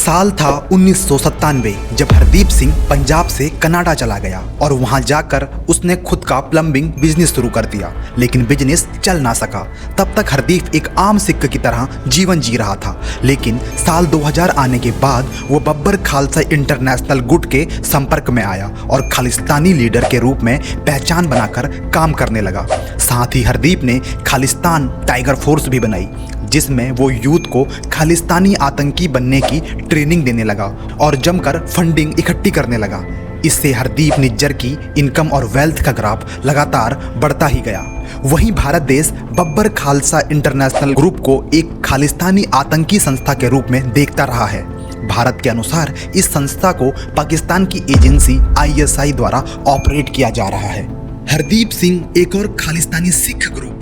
साल था 1997 जब हरदीप सिंह पंजाब से कनाडा चला गया और वहां जाकर उसने खुद का प्लम्बिंग बिजनेस शुरू कर दिया, लेकिन बिजनेस चल ना सका। तब तक हरदीप एक आम सिख की तरह जीवन जी रहा था, लेकिन साल 2000 आने के बाद वो बब्बर खालसा इंटरनेशनल गुट के संपर्क में आया और खालिस्तानी लीडर के रूप में पहचान बनाकर काम करने लगा। साथ ही हरदीप ने खालिस्तान टाइगर फोर्स भी बनाई, जिसमें वो यूथ को खालिस्तानी आतंकी बनने की ट्रेनिंग देने लगा और जमकर फंडिंग इकट्ठी करने लगा। इससे हरदीप निज्जर की इनकम और वेल्थ का ग्राफ लगातार बढ़ता ही गया। वहीं भारत देश बब्बर खालसा इंटरनेशनल ग्रुप को एक खालिस्तानी आतंकी संस्था के रूप में देखता रहा है। भारत के अनुसार इस संस्था को पाकिस्तान की एजेंसी ISI द्वारा ऑपरेट किया जा रहा है। हरदीप सिंह एक और Khalistani Sikh group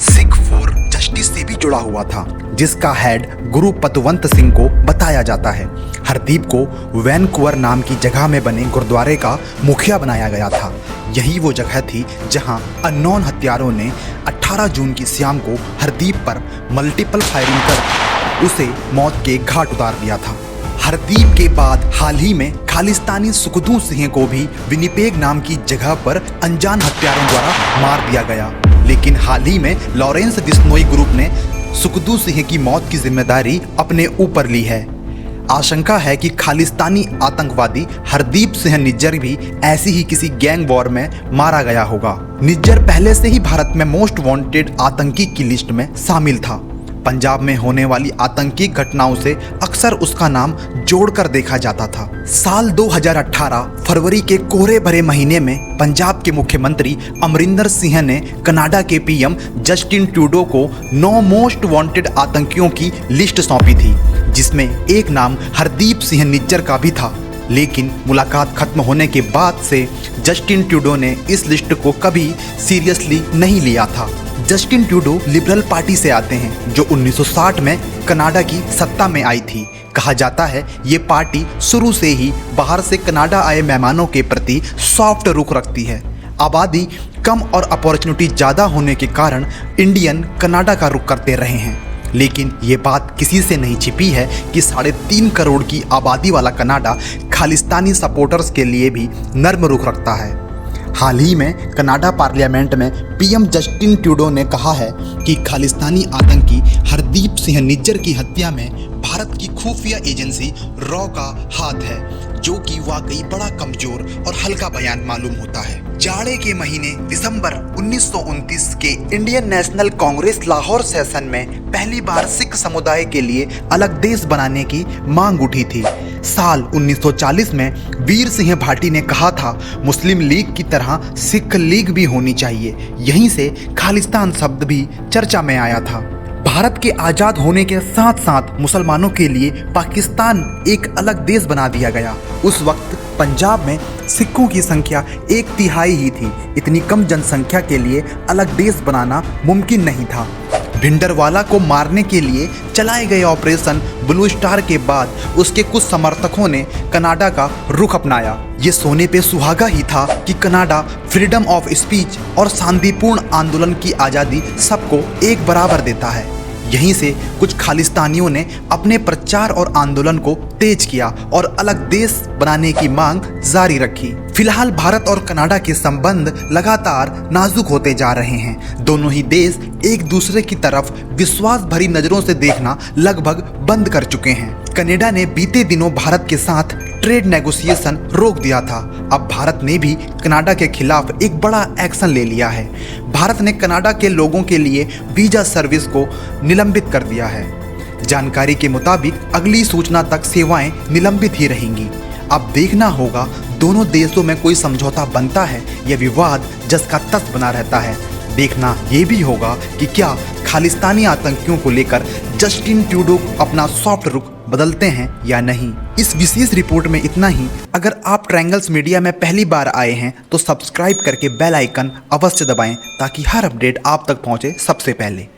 Sikh for justice से भी जुड़ा हुआ था, जिसका हेड गुरु पतवंत सिंह को बताया जाता है। हरदीप को वैनकूवर नाम की जगह में बने गुरुद्वारे का मुखिया बनाया गया था। यही वो जगह थी जहां अननोन हत्यारों ने 18 जून की शाम को हरदीप पर मल्टीपल फायरिंग कर उसे मौत के घाट उतार दिया था। हरदीप के बाद हाल ही में खालिस्तानी सुखदू सिंह को भी विनिपेग नाम की जगह पर अनजान हत्यारों द्वारा मार दिया गया, लेकिन हाल ही में लॉरेंस बिश्नोई ग्रुप ने सुखदू सिंह की मौत की जिम्मेदारी अपने ऊपर ली है। आशंका है कि खालिस्तानी आतंकवादी हरदीप सिंह निज्जर भी ऐसी ही किसी गैंग वॉर में मारा गया होगा। निज्जर पहले से ही भारत में मोस्ट वांटेड आतंकी की लिस्ट में शामिल था। पंजाब में होने वाली आतंकी घटनाओं से अक्सर उसका नाम जोड़कर देखा जाता था। साल 2018 फरवरी के कोहरे भरे महीने में पंजाब के मुख्यमंत्री अमरिंदर सिंह ने कनाडा के PM जस्टिन ट्रूडो को 9 मोस्ट वांटेड आतंकियों की लिस्ट सौंपी थी, जिसमें एक नाम हरदीप सिंह निज्जर का भी था। लेकिन मुलाकात खत्म होने के बाद से जस्टिन ट्रूडो ने इस लिस्ट को कभी सीरियसली नहीं लिया था। जस्टिन ट्रूडो लिबरल पार्टी से आते हैं, जो 1960 में कनाडा की सत्ता में आई थी। कहा जाता है ये पार्टी शुरू से ही बाहर से कनाडा आए मेहमानों के प्रति सॉफ्ट रुख रखती है। आबादी कम और अपॉर्चुनिटी ज़्यादा होने के कारण इंडियन कनाडा का रुख करते रहे हैं, लेकिन ये बात किसी से नहीं छिपी है कि 3.5 करोड़ की आबादी वाला कनाडा खालिस्तानी सपोर्टर्स के लिए भी नर्म रुख रखता है। हाल ही में कनाडा पार्लियामेंट में PM जस्टिन ट्रूडो ने कहा है कि खालिस्तानी आतंकी हरदीप सिंह निज्जर की हत्या में भारत की खुफिया एजेंसी रॉ का हाथ है, जो कि वाकई बड़ा कमजोर और हल्का बयान मालूम होता है। जाड़े के महीने दिसंबर 1929 के Indian national Congress Lahore session में पहली बार सिख समुदाय के लिए अलग देश बनाने की मांग उठी थी। साल 1940 में वीर सिंह भाटी ने कहा था मुस्लिम लीग की तरह सिख लीग भी होनी चाहिए। यहीं से खालिस्तान शब्द भी चर्चा में आया था। भारत के आज़ाद होने के साथ साथ मुसलमानों के लिए पाकिस्तान एक अलग देश बना दिया गया। उस वक्त पंजाब में सिखों की संख्या 1/3 ही थी। इतनी कम जनसंख्या के लिए अलग देश बनाना मुमकिन नहीं था। भिंडरवाला को मारने के लिए चलाए गए ऑपरेशन ब्लू स्टार के बाद उसके कुछ समर्थकों ने कनाडा का रुख अपनाया। ये सोने पे सुहागा ही था कि कनाडा फ्रीडम ऑफ स्पीच और शांतिपूर्ण आंदोलन की आज़ादी सबको एक बराबर देता है। यहीं से कुछ खालिस्तानियों ने अपने प्रचार और आंदोलन को तेज किया और अलग देश बनाने की मांग जारी रखी। फिलहाल भारत और कनाडा के संबंध लगातार नाजुक होते जा रहे हैं। दोनों ही देश एक दूसरे की तरफ विश्वास भरी नजरों से देखना लगभग बंद कर चुके हैं। कनाडा ने बीते दिनों भारत के साथ ट्रेड नेगोशिएशन रोक दिया था। अब भारत ने भी कनाडा के खिलाफ एक बड़ा एक्शन ले लिया है। भारत ने कनाडा के लोगों के लिए वीजा सर्विस को निलंबित कर दिया है। जानकारी के मुताबिक अगली सूचना तक सेवाएं निलंबित ही रहेंगी। अब देखना होगा दोनों देशों में कोई समझौता बनता है या विवाद जस का तस बना रहता है। देखना ये भी होगा कि क्या खालिस्तानी आतंकियों को लेकर जस्टिन ट्रूडो अपना सॉफ्ट रुख बदलते हैं या नहीं। इस विशेष रिपोर्ट में इतना ही। अगर आप ट्रायंगल्स मीडिया में पहली बार आए हैं तो सब्सक्राइब करके बेल आइकन अवश्य दबाएं, ताकि हर अपडेट आप तक पहुंचे सबसे पहले।